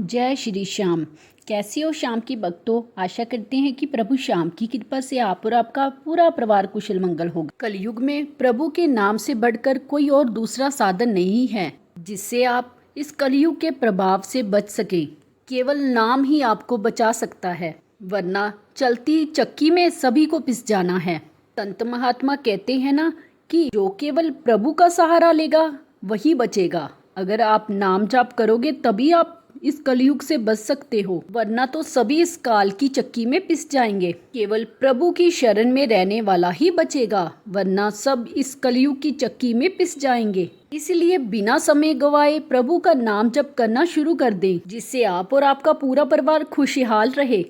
जय श्री श्याम। कैसे हो शाम की भक्तों? आशा करते हैं कि प्रभु श्याम की कृपा से आप और आपका पूरा परिवार कुशल मंगल होगा। कलयुग में प्रभु के नाम से बढ़कर कोई और दूसरा साधन नहीं है जिससे आप इस कलयुग के प्रभाव से बच सके। केवल नाम ही आपको बचा सकता है, वरना चलती चक्की में सभी को पिस जाना है। संत महात्मा कहते हैं ना कि जो केवल प्रभु का सहारा लेगा वही बचेगा। अगर आप नाम जाप करोगे तभी आप इस कलयुग से बच सकते हो, वरना तो सभी इस काल की चक्की में पिस जाएंगे। केवल प्रभु की शरण में रहने वाला ही बचेगा, वरना सब इस कलयुग की चक्की में पिस जाएंगे। इसलिए बिना समय गवाए प्रभु का नाम जप करना शुरू कर दें, जिससे आप और आपका पूरा परिवार खुशहाल रहे।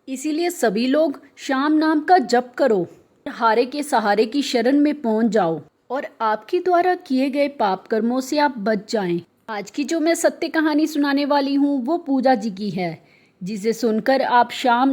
इसीलिए सभी लोग श्याम नाम का जप करो, हारे के सहारे की शरण में पहुंच जाओ और आपके द्वारा किए गए पाप कर्मों से आप बच जाएं। आज की जो मैं सत्य कहानी सुनाने वाली हूँ वो पूजा जी की है, जिसे सुनकर आप श्याम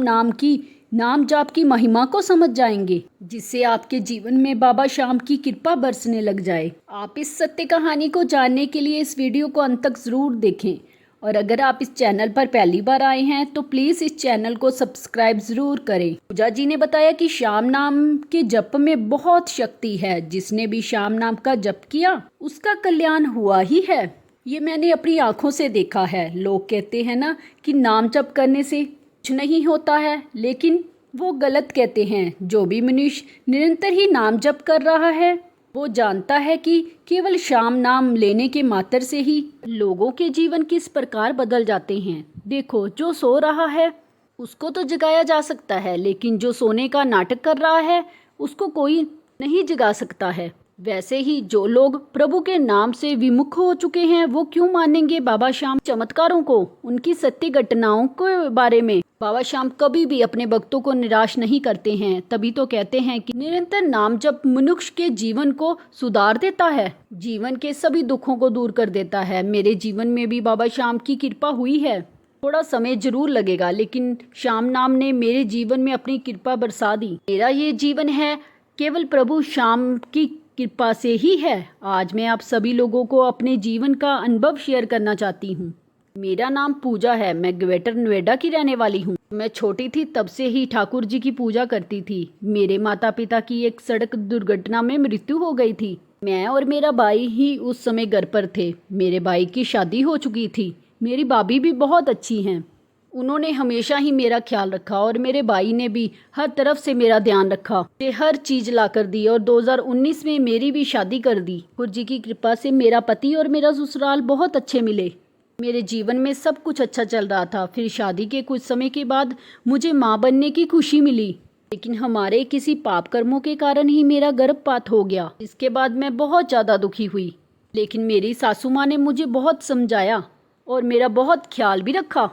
नाम जाप की महिमा को समझ जाएंगे, जिससे आपके जीवन में बाबा श्याम की कृपा बरसने लग जाए। आप इस सत्य कहानी को जानने के लिए इस वीडियो को अंत तक जरूर देखें, और अगर आप इस चैनल पर पहली बार आए हैं तो प्लीज़ इस चैनल को सब्सक्राइब ज़रूर करें। पूजा जी ने बताया कि श्याम नाम के जप में बहुत शक्ति है। जिसने भी श्याम नाम का जप किया उसका कल्याण हुआ ही है। ये मैंने अपनी आंखों से देखा है। लोग कहते हैं ना कि नाम जप करने से कुछ नहीं होता है, लेकिन वो गलत कहते हैं। जो भी मनुष्य निरंतर ही नाम जप कर रहा है वो जानता है कि केवल श्याम नाम लेने के मात्र से ही लोगों के जीवन किस प्रकार बदल जाते हैं। देखो, जो सो रहा है उसको तो जगाया जा सकता है, लेकिन जो सोने का नाटक कर रहा है उसको कोई नहीं जगा सकता है। वैसे ही जो लोग प्रभु के नाम से विमुख हो चुके हैं वो क्यों मानेंगे बाबा श्याम चमत्कारों को, उनकी सत्य घटनाओं के बारे में। बाबा श्याम कभी भी अपने भक्तों को निराश नहीं करते हैं। तभी तो कहते हैं कि निरंतर नाम जप मनुष्य के जीवन को सुधार देता है, जीवन के सभी दुखों को दूर कर देता है। मेरे जीवन में भी बाबा श्याम की कृपा हुई है। थोड़ा समय जरूर लगेगा, लेकिन श्याम नाम ने मेरे जीवन में अपनी कृपा बरसा दी। मेरा ये जीवन है केवल प्रभु श्याम की कृपा से ही है। आज मैं आप सभी लोगों को अपने जीवन का अनुभव शेयर करना चाहती हूँ। मेरा नाम पूजा है। मैं ग्रेटर नोएडा की रहने वाली हूँ। मैं छोटी थी तब से ही ठाकुर जी की पूजा करती थी। मेरे माता पिता की एक सड़क दुर्घटना में मृत्यु हो गई थी। मैं और मेरा भाई ही उस समय घर पर थे। मेरे भाई की शादी हो चुकी थी। मेरी भाभी भी बहुत अच्छी हैं। उन्होंने हमेशा ही मेरा ख्याल रखा और मेरे भाई ने भी हर तरफ से मेरा ध्यान रखा, हर चीज़ ला कर दी, और 2019 में मेरी भी शादी कर दी। ठाकुर जी की कृपा से मेरा पति और मेरा ससुराल बहुत अच्छे मिले। मेरे जीवन में सब कुछ अच्छा चल रहा था। फिर शादी के कुछ समय के बाद मुझे माँ बनने की खुशी मिली, लेकिन हमारे किसी पाप कर्मों के कारण ही मेरा गर्भपात हो गया। इसके बाद मैं बहुत ज़्यादा दुखी हुई, लेकिन मेरी सासू माँ ने मुझे बहुत समझाया और मेरा बहुत ख्याल भी रखा।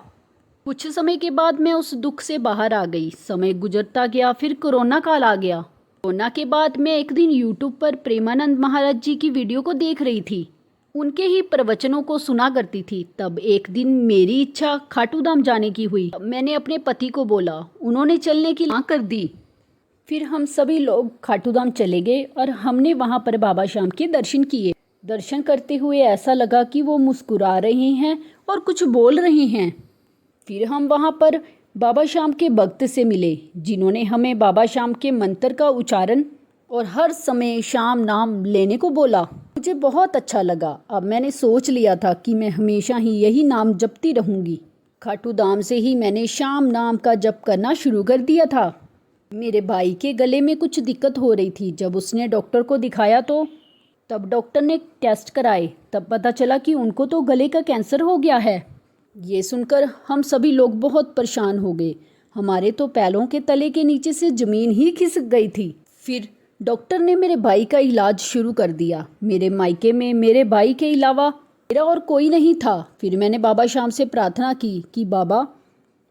कुछ समय के बाद मैं उस दुख से बाहर आ गई। समय गुजरता गया, फिर कोरोना काल आ गया। कोरोना के बाद मैं एक दिन यूट्यूब पर प्रेमानंद महाराज जी की वीडियो को देख रही थी। उनके ही प्रवचनों को सुना करती थी। तब एक दिन मेरी इच्छा खाटू धाम जाने की हुई। मैंने अपने पति को बोला, उन्होंने चलने की हाँ कर दी। फिर हम सभी लोग खाटू धाम चले गए और हमने वहाँ पर बाबा श्याम के दर्शन किए। दर्शन करते हुए ऐसा लगा कि वो मुस्कुरा रहे हैं और कुछ बोल रहे हैं। फिर हम वहाँ पर बाबा श्याम के भक्त से मिले, जिन्होंने हमें बाबा श्याम के मंत्र का उच्चारण और हर समय श्याम नाम लेने को बोला। मुझे बहुत अच्छा लगा। अब मैंने सोच लिया था कि मैं हमेशा ही यही नाम जपती रहूँगी। खाटू धाम से ही मैंने श्याम नाम का जप करना शुरू कर दिया था। मेरे भाई के गले में कुछ दिक्कत हो रही थी। जब उसने डॉक्टर को दिखाया तो तब डॉक्टर ने टेस्ट कराए, तब पता चला कि उनको तो गले का कैंसर हो गया है। ये सुनकर हम सभी लोग बहुत परेशान हो गए। हमारे तो पैरों के तले के नीचे से ज़मीन ही खिसक गई थी। फिर डॉक्टर ने मेरे भाई का इलाज शुरू कर दिया। मेरे मायके में मेरे भाई के अलावा मेरा और कोई नहीं था। फिर मैंने बाबा श्याम से प्रार्थना की कि बाबा,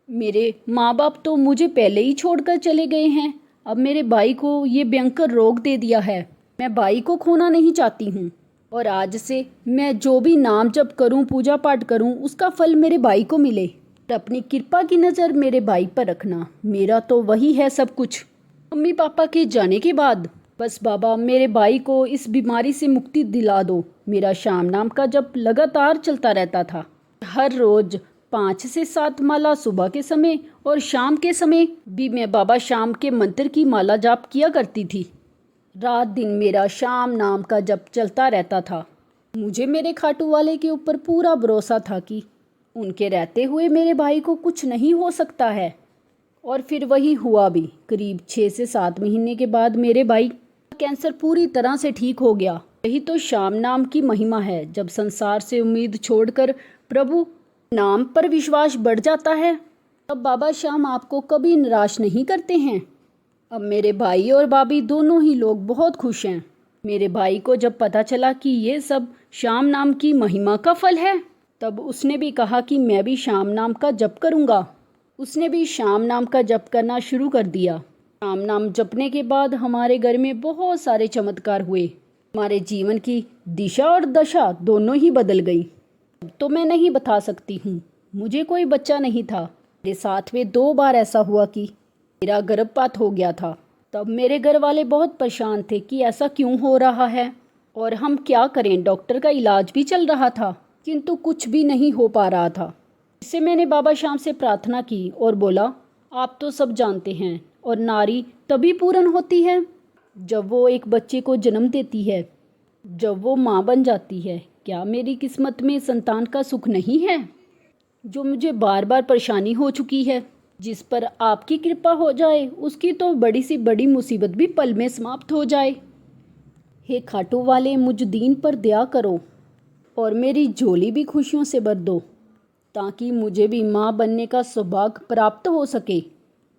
मेरे माँ बाप तो मुझे पहले ही छोड़कर चले गए हैं। अब मेरे भाई को ये भयंकर रोग दे दिया है। मैं भाई को खोना नहीं चाहती हूँ, और आज से मैं जो भी नाम जप करूं, पूजा पाठ करूं, उसका फल मेरे भाई को मिले। और अपनी कृपा की नज़र मेरे भाई पर रखना। मेरा तो वही है सब कुछ। मम्मी पापा के जाने के बाद बस बाबा मेरे भाई को इस बीमारी से मुक्ति दिला दो। मेरा श्याम नाम का जप लगातार चलता रहता था। हर रोज़ 5 से 7 माला सुबह के समय और शाम के समय भी मैं बाबा श्याम के मंत्र की माला जाप किया करती थी। रात दिन मेरा श्याम नाम का जप चलता रहता था। मुझे मेरे खाटू वाले के ऊपर पूरा भरोसा था कि उनके रहते हुए मेरे भाई को कुछ नहीं हो सकता है। और फिर वही हुआ भी। करीब 6 से 7 महीने के बाद मेरे भाई का कैंसर पूरी तरह से ठीक हो गया। यही तो श्याम नाम की महिमा है। जब संसार से उम्मीद छोड़कर प्रभु नाम पर विश्वास बढ़ जाता है, तब बाबा श्याम आपको कभी निराश नहीं करते हैं। अब मेरे भाई और भाभी दोनों ही लोग बहुत खुश हैं। मेरे भाई को जब पता चला कि ये सब श्याम नाम की महिमा का फल है, तब उसने भी कहा कि मैं भी श्याम नाम का जप करूँगा। उसने भी श्याम नाम का जप करना शुरू कर दिया। श्याम नाम जपने के बाद हमारे घर में बहुत सारे चमत्कार हुए। हमारे जीवन की दिशा और दशा दोनों ही बदल गई। अब तो मैं नहीं बता सकती हूँ। मुझे कोई बच्चा नहीं था। मेरे साथ में 2 बार ऐसा हुआ कि मेरा गर्भपात हो गया था। तब मेरे घर वाले बहुत परेशान थे कि ऐसा क्यों हो रहा है और हम क्या करें। डॉक्टर का इलाज भी चल रहा था, किंतु कुछ भी नहीं हो पा रहा था। इससे मैंने बाबा श्याम से प्रार्थना की और बोला, आप तो सब जानते हैं, और नारी तभी पूर्ण होती है जब वो एक बच्चे को जन्म देती है, जब वो माँ बन जाती है। क्या मेरी किस्मत में संतान का सुख नहीं है? जो मुझे बार बार परेशानी हो चुकी है, जिस पर आपकी कृपा हो जाए, उसकी तो बड़ी सी बड़ी मुसीबत भी पल में समाप्त हो जाए। हे खाटू वाले, मुझ दीन पर दया करो और मेरी झोली भी खुशियों से भर दो, ताकि मुझे भी माँ बनने का सौभाग्य प्राप्त हो सके।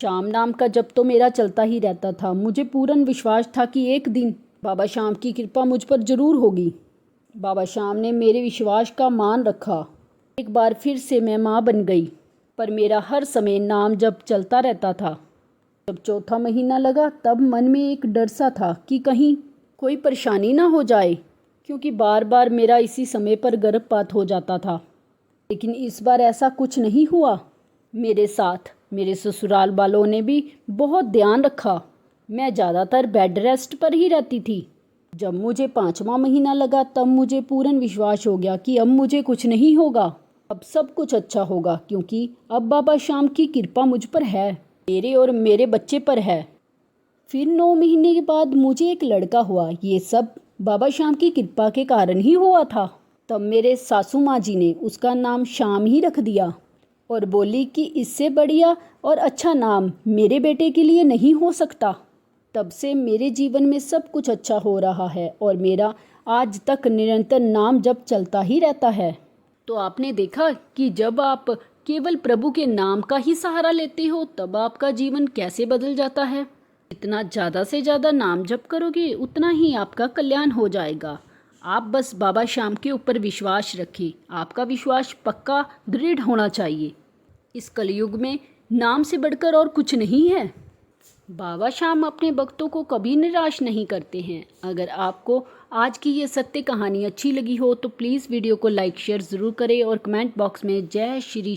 श्याम नाम का जप तो मेरा चलता ही रहता था। मुझे पूर्ण विश्वास था कि एक दिन बाबा श्याम की कृपा मुझ पर जरूर होगी। बाबा श्याम ने मेरे विश्वास का मान रखा। एक बार फिर से मैं माँ बन गई, पर मेरा हर समय नाम जप चलता रहता था। जब 4था महीना लगा, तब मन में एक डर सा था कि कहीं कोई परेशानी ना हो जाए, क्योंकि बार बार मेरा इसी समय पर गर्भपात हो जाता था। लेकिन इस बार ऐसा कुछ नहीं हुआ। मेरे साथ मेरे ससुराल वालों ने भी बहुत ध्यान रखा। मैं ज़्यादातर बेड रेस्ट पर ही रहती थी। जब मुझे 5वां महीना लगा, तब मुझे पूर्ण विश्वास हो गया कि अब मुझे कुछ नहीं होगा, अब सब कुछ अच्छा होगा, क्योंकि अब बाबा श्याम की कृपा मुझ पर है, मेरे और मेरे बच्चे पर है। फिर 9 महीने के बाद मुझे एक लड़का हुआ। ये सब बाबा श्याम की कृपा के कारण ही हुआ था। तब मेरे सासू माँ जी ने उसका नाम श्याम ही रख दिया और बोली कि इससे बढ़िया और अच्छा नाम मेरे बेटे के लिए नहीं हो सकता। तब से मेरे जीवन में सब कुछ अच्छा हो रहा है और मेरा आज तक निरंतर नाम जप चलता ही रहता है। तो आपने देखा कि जब आप केवल प्रभु के नाम का ही सहारा लेते हो, तब आपका जीवन कैसे बदल जाता है। जितना ज़्यादा से ज़्यादा नाम जप करोगे, उतना ही आपका कल्याण हो जाएगा। आप बस बाबा श्याम के ऊपर विश्वास रखें। आपका विश्वास पक्का दृढ़ होना चाहिए। इस कलयुग में नाम से बढ़कर और कुछ नहीं है। बाबा श्याम अपने भक्तों को कभी निराश नहीं करते हैं। अगर आपको आज की ये सत्य कहानी अच्छी लगी हो, तो प्लीज़ वीडियो को लाइक शेयर ज़रूर करें और कमेंट बॉक्स में जय श्री